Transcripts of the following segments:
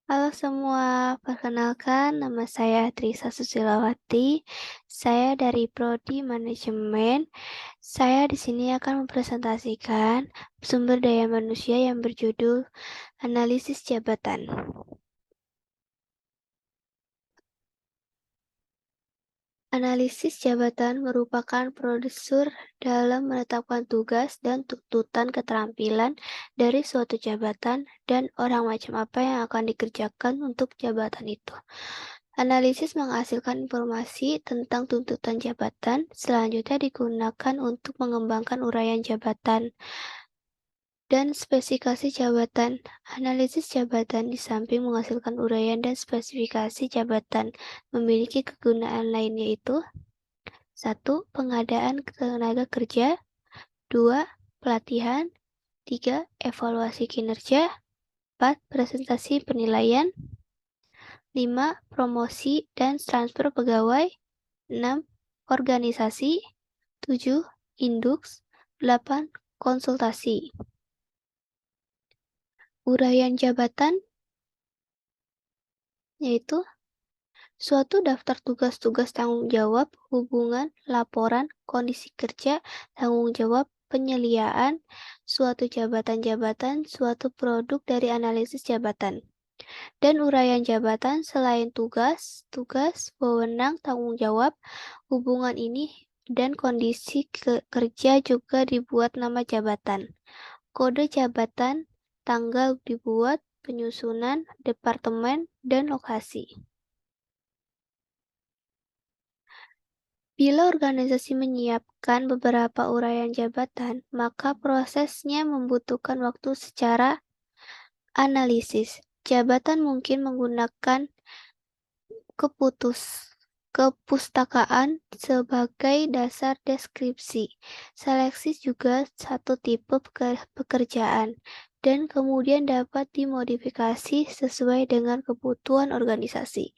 Halo semua, perkenalkan nama saya Trisa Susilawati. Saya dari Prodi Manajemen. Saya di sini akan mempresentasikan sumber daya manusia yang berjudul Analisis Jabatan. Analisis jabatan merupakan prosedur dalam menetapkan tugas dan tuntutan keterampilan dari suatu jabatan dan orang macam apa yang akan dikerjakan untuk jabatan itu. Analisis menghasilkan informasi tentang tuntutan jabatan, selanjutnya digunakan untuk mengembangkan uraian jabatan dan spesifikasi jabatan. Analisis jabatan di samping menghasilkan uraian dan spesifikasi jabatan memiliki kegunaan lain yaitu 1. Pengadaan tenaga kerja. 2. Pelatihan. 3. Evaluasi kinerja. 4. Presentasi penilaian. 5. Promosi dan transfer pegawai. 6. Organisasi. 7. Induks. 8. Konsultasi. Uraian jabatan yaitu suatu daftar tugas-tugas tanggung jawab, hubungan, laporan, kondisi kerja, tanggung jawab, penyeliaan, suatu jabatan-jabatan, suatu produk dari analisis jabatan. Dan uraian jabatan selain tugas, wewenang, tanggung jawab, hubungan ini, dan kondisi kerja juga dibuat nama jabatan. Kode jabatan, tanggal dibuat, penyusunan, departemen, dan lokasi. Bila organisasi menyiapkan beberapa uraian jabatan, maka prosesnya membutuhkan waktu secara analisis. Jabatan mungkin menggunakan kepustakaan sebagai dasar deskripsi. Seleksi juga satu tipe pekerjaan dan kemudian dapat dimodifikasi sesuai dengan kebutuhan organisasi.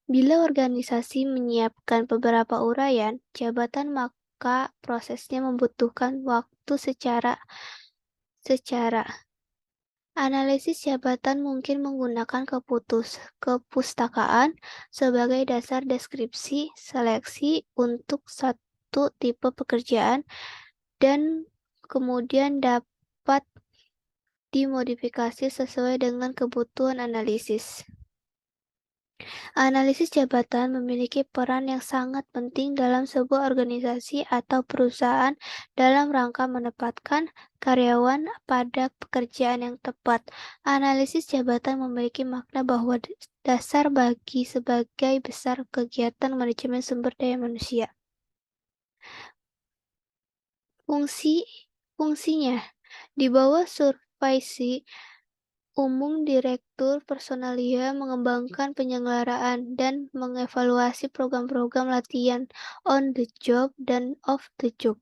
Bila organisasi menyiapkan beberapa uraian jabatan, maka prosesnya membutuhkan waktu secara analisis jabatan mungkin menggunakan kepustakaan sebagai dasar deskripsi seleksi untuk satu tipe pekerjaan dan kemudian dapat dimodifikasi sesuai dengan kebutuhan analisis. Analisis jabatan memiliki peran yang sangat penting dalam sebuah organisasi atau perusahaan dalam rangka menempatkan karyawan pada pekerjaan yang tepat. Analisis jabatan memiliki makna bahwa dasar bagi sebagai besar kegiatan manajemen sumber daya manusia. Fungsinya di bawah supervisi umum Direktur Personalia mengembangkan penyelenggaraan dan mengevaluasi program-program latihan on the job dan off the job.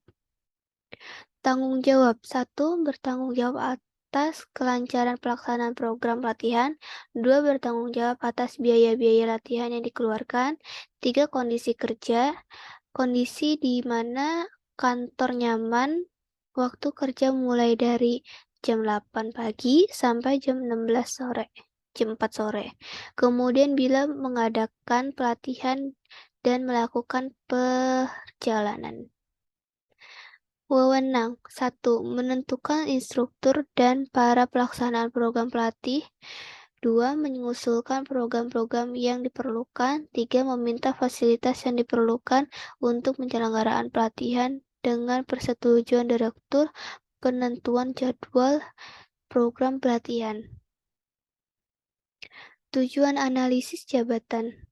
Tanggung jawab 1. Bertanggung jawab atas kelancaran pelaksanaan program latihan. 2. Bertanggung jawab atas biaya-biaya latihan yang dikeluarkan. 3. Kondisi kerja. Kondisi di mana kantor nyaman, waktu kerja mulai dari jam 8 pagi sampai jam 16 sore, jam 4 sore. Kemudian bila mengadakan pelatihan dan melakukan perjalanan. Wewenang 1. Menentukan instruktur dan para pelaksanaan program pelatih. 2. Mengusulkan program-program yang diperlukan. 3. Meminta fasilitas yang diperlukan untuk penyelenggaraan pelatihan dengan persetujuan direktur. Penentuan jadwal program pelatihan. Tujuan analisis jabatan.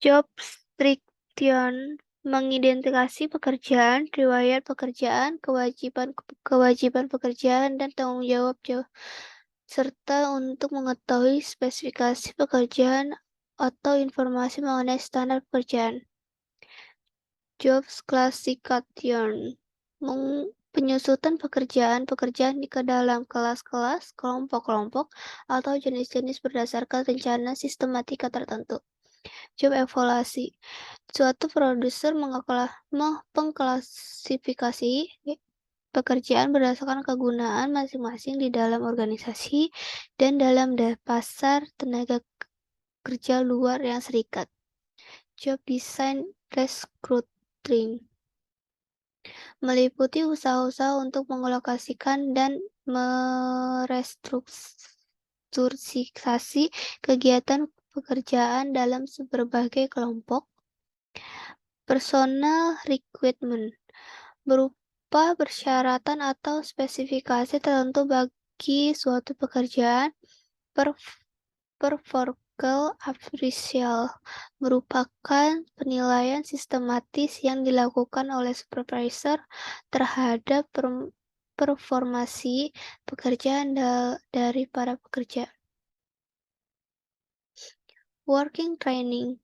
Job description mengidentifikasi pekerjaan, riwayat pekerjaan, kewajiban pekerjaan, dan tanggung jawab serta untuk mengetahui spesifikasi pekerjaan atau informasi mengenai standar pekerjaan. Job classification penyusutan pekerjaan ke dalam kelas-kelas, kelompok-kelompok, atau jenis-jenis berdasarkan rencana sistematika tertentu. Job evaluasi. Suatu produser mengklasifikasi pekerjaan berdasarkan kegunaan masing-masing di dalam organisasi dan dalam pasar tenaga kerja luar yang serikat. Job design recruiting meliputi usaha-usaha untuk mengalokasikan dan merestrukturisasi kegiatan pekerjaan dalam berbagai kelompok. Personal recruitment berupa persyaratan atau spesifikasi tertentu bagi suatu pekerjaan. Performance appraisal merupakan penilaian sistematis yang dilakukan oleh supervisor terhadap performasi pekerjaan dari para pekerja. Working training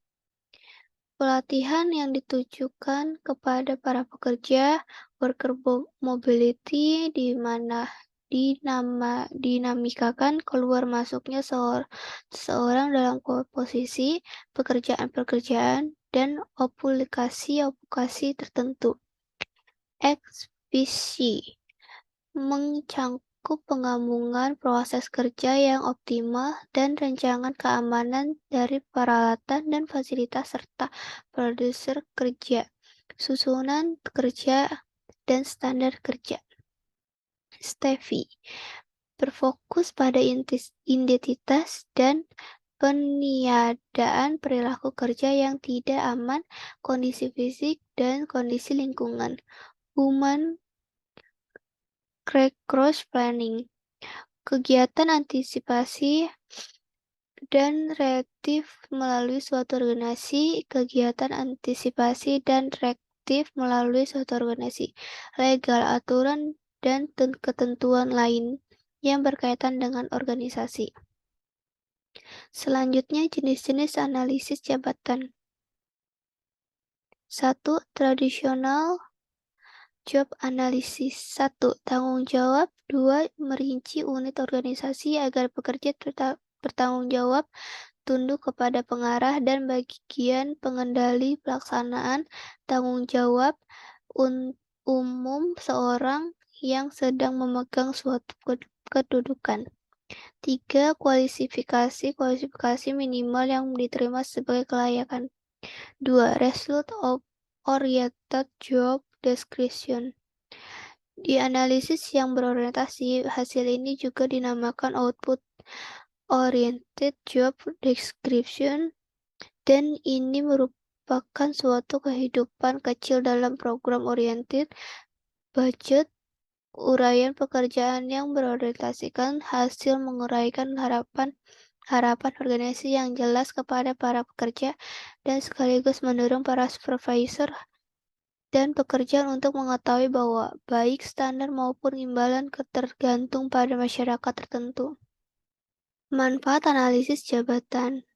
pelatihan yang ditujukan kepada para pekerja. Worker mobility di mana dinamikakan keluar masuknya seseorang dalam posisi pekerjaan-pekerjaan dan aplikasi tertentu. Ekspedisi mencangkup penggabungan proses kerja yang optimal dan rancangan keamanan dari peralatan dan fasilitas serta prosedur kerja, susunan kerja, dan standar kerja. Steffi berfokus pada identitas dan peniadaan perilaku kerja yang tidak aman, kondisi fisik, dan kondisi lingkungan. Human Cross planning, kegiatan antisipasi dan reaktif melalui suatu organisasi, kegiatan antisipasi dan reaktif melalui suatu organisasi, legal, aturan, dan ketentuan lain yang berkaitan dengan organisasi. Selanjutnya, jenis-jenis analisis jabatan. 1. Tradisional job analysis. 1. Tanggung jawab. 2. Merinci unit organisasi agar pekerja bertanggung jawab, tunduk kepada pengarah dan bagian pengendali pelaksanaan tanggung jawab umum seorang yang sedang memegang suatu kedudukan. 3. Kualifikasi minimal yang diterima sebagai kelayakan. 2. Result oriented job description. Di analisis yang berorientasi, hasil ini juga dinamakan output oriented job description, dan ini merupakan suatu kehidupan kecil dalam program oriented budget, uraian pekerjaan yang berorientasikan hasil menguraikan harapan organisasi yang jelas kepada para pekerja dan sekaligus mendorong para supervisor dan pekerjaan untuk mengetahui bahwa baik standar maupun imbalan tergantung pada masyarakat tertentu. Manfaat analisis jabatan.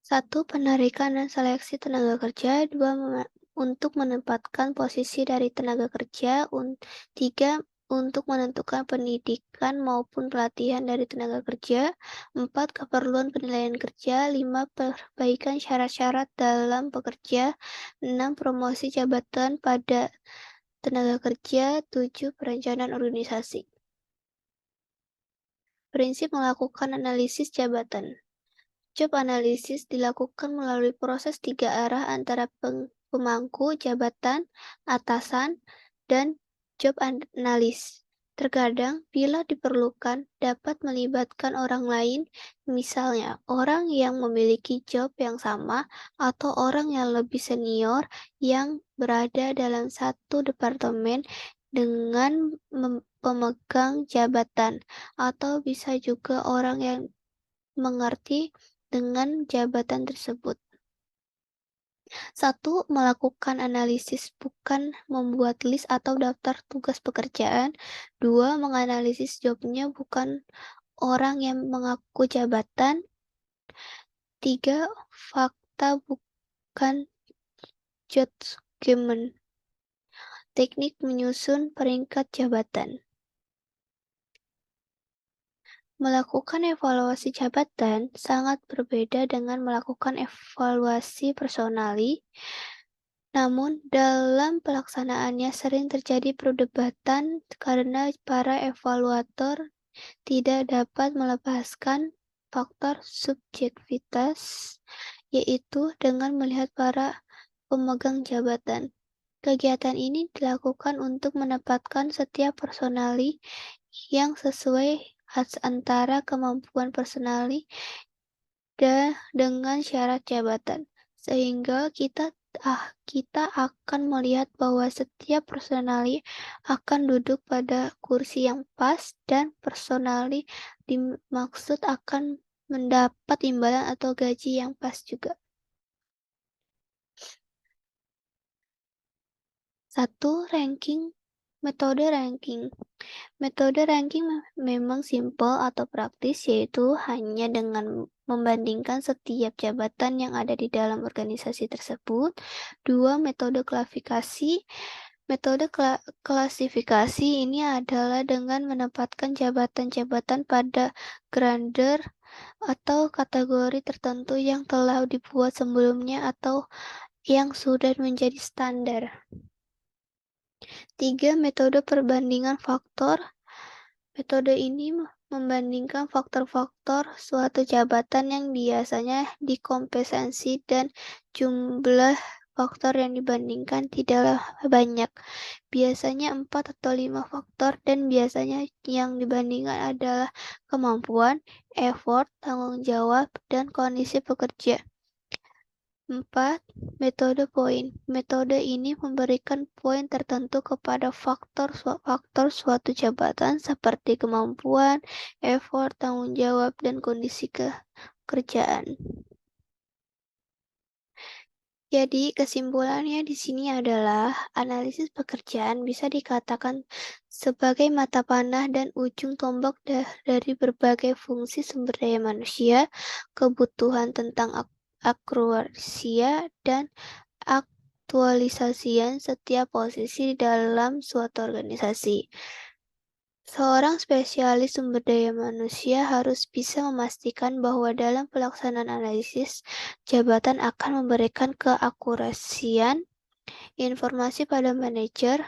1. Penarikan dan seleksi tenaga kerja. 2. Untuk menempatkan posisi dari tenaga kerja. 3. Untuk menentukan pendidikan maupun pelatihan dari tenaga kerja. 4. Keperluan penilaian kerja. 5. Perbaikan syarat-syarat dalam pekerja. 6. Promosi jabatan pada tenaga kerja. 7. Perencanaan organisasi. Prinsip melakukan analisis jabatan. Job analisis dilakukan melalui proses 3 arah antara pemangku jabatan, atasan, dan job analis. Terkadang, bila diperlukan, dapat melibatkan orang lain, misalnya orang yang memiliki job yang sama atau orang yang lebih senior yang berada dalam satu departemen dengan pemegang jabatan, atau bisa juga orang yang mengerti dengan jabatan tersebut. 1. Melakukan analisis, bukan membuat list atau daftar tugas pekerjaan. 2. Menganalisis jobnya, bukan orang yang mengaku jabatan. 3. Fakta, bukan judgement. Teknik menyusun peringkat jabatan. Melakukan evaluasi jabatan sangat berbeda dengan melakukan evaluasi personali. Namun, dalam pelaksanaannya sering terjadi perdebatan karena para evaluator tidak dapat melepaskan faktor subjektivitas, yaitu dengan melihat para pemegang jabatan. Kegiatan ini dilakukan untuk menempatkan setiap personali yang sesuai antara kemampuan personali dengan syarat jabatan, sehingga kita akan melihat bahwa setiap personali akan duduk pada kursi yang pas dan personali dimaksud akan mendapat imbalan atau gaji yang pas juga. 1. Metode ranking. Metode ranking memang simpel atau praktis, yaitu hanya dengan membandingkan setiap jabatan yang ada di dalam organisasi tersebut. 2. Metode klasifikasi. Metode klasifikasi ini adalah dengan menempatkan jabatan-jabatan pada grader atau kategori tertentu yang telah dibuat sebelumnya atau yang sudah menjadi standar. 3. Metode perbandingan faktor. Metode ini membandingkan faktor-faktor suatu jabatan yang biasanya dikompensasi dan jumlah faktor yang dibandingkan tidaklah banyak. Biasanya 4 atau 5 faktor dan biasanya yang dibandingkan adalah kemampuan, effort, tanggung jawab, dan kondisi pekerja. 4. Metode poin. Metode ini memberikan poin tertentu kepada faktor suatu jabatan seperti kemampuan, effort, tanggung jawab, dan kondisi kerjaan. Jadi, kesimpulannya di sini adalah analisis pekerjaan bisa dikatakan sebagai mata panah dan ujung tombak dari berbagai fungsi sumber daya manusia, kebutuhan tentang akurasi dan aktualisasian setiap posisi dalam suatu organisasi. Seorang spesialis sumber daya manusia harus bisa memastikan bahwa dalam pelaksanaan analisis, jabatan akan memberikan keakurasian informasi pada manajer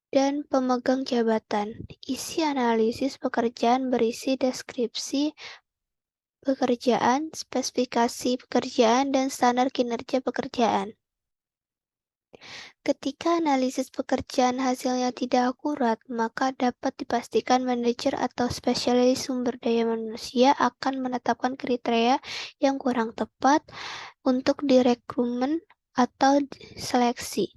dan pemegang jabatan. Isi analisis pekerjaan berisi deskripsi pekerjaan, spesifikasi pekerjaan, dan standar kinerja pekerjaan. Ketika analisis pekerjaan hasilnya tidak akurat, maka dapat dipastikan manajer atau spesialis sumber daya manusia akan menetapkan kriteria yang kurang tepat untuk direkrutmen atau seleksi.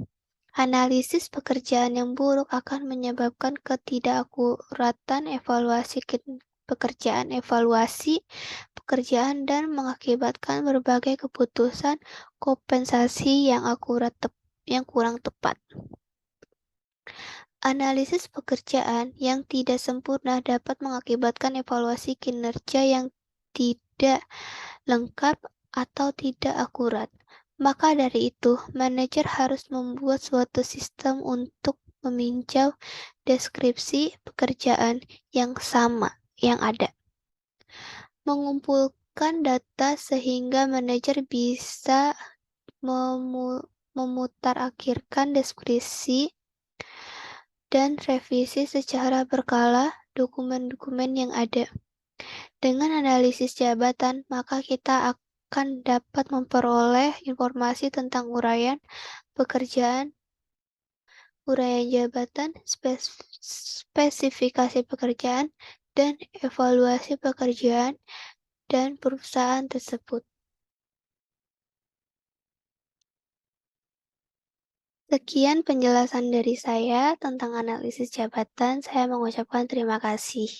Analisis pekerjaan yang buruk akan menyebabkan ketidakakuratan evaluasi pekerjaan dan mengakibatkan berbagai keputusan kompensasi yang kurang tepat. Analisis pekerjaan yang tidak sempurna dapat mengakibatkan evaluasi kinerja yang tidak lengkap atau tidak akurat. Maka dari itu, manajer harus membuat suatu sistem untuk meminjau deskripsi pekerjaan yang sama yang ada. Mengumpulkan data sehingga manajer bisa memutarakhirkan deskripsi dan revisi secara berkala dokumen-dokumen yang ada. Dengan analisis jabatan, maka kita akan dapat memperoleh informasi tentang uraian pekerjaan, uraian jabatan, spesifikasi pekerjaan, dan evaluasi pekerjaan dan perusahaan tersebut. Sekian penjelasan dari saya tentang analisis jabatan. Saya mengucapkan terima kasih.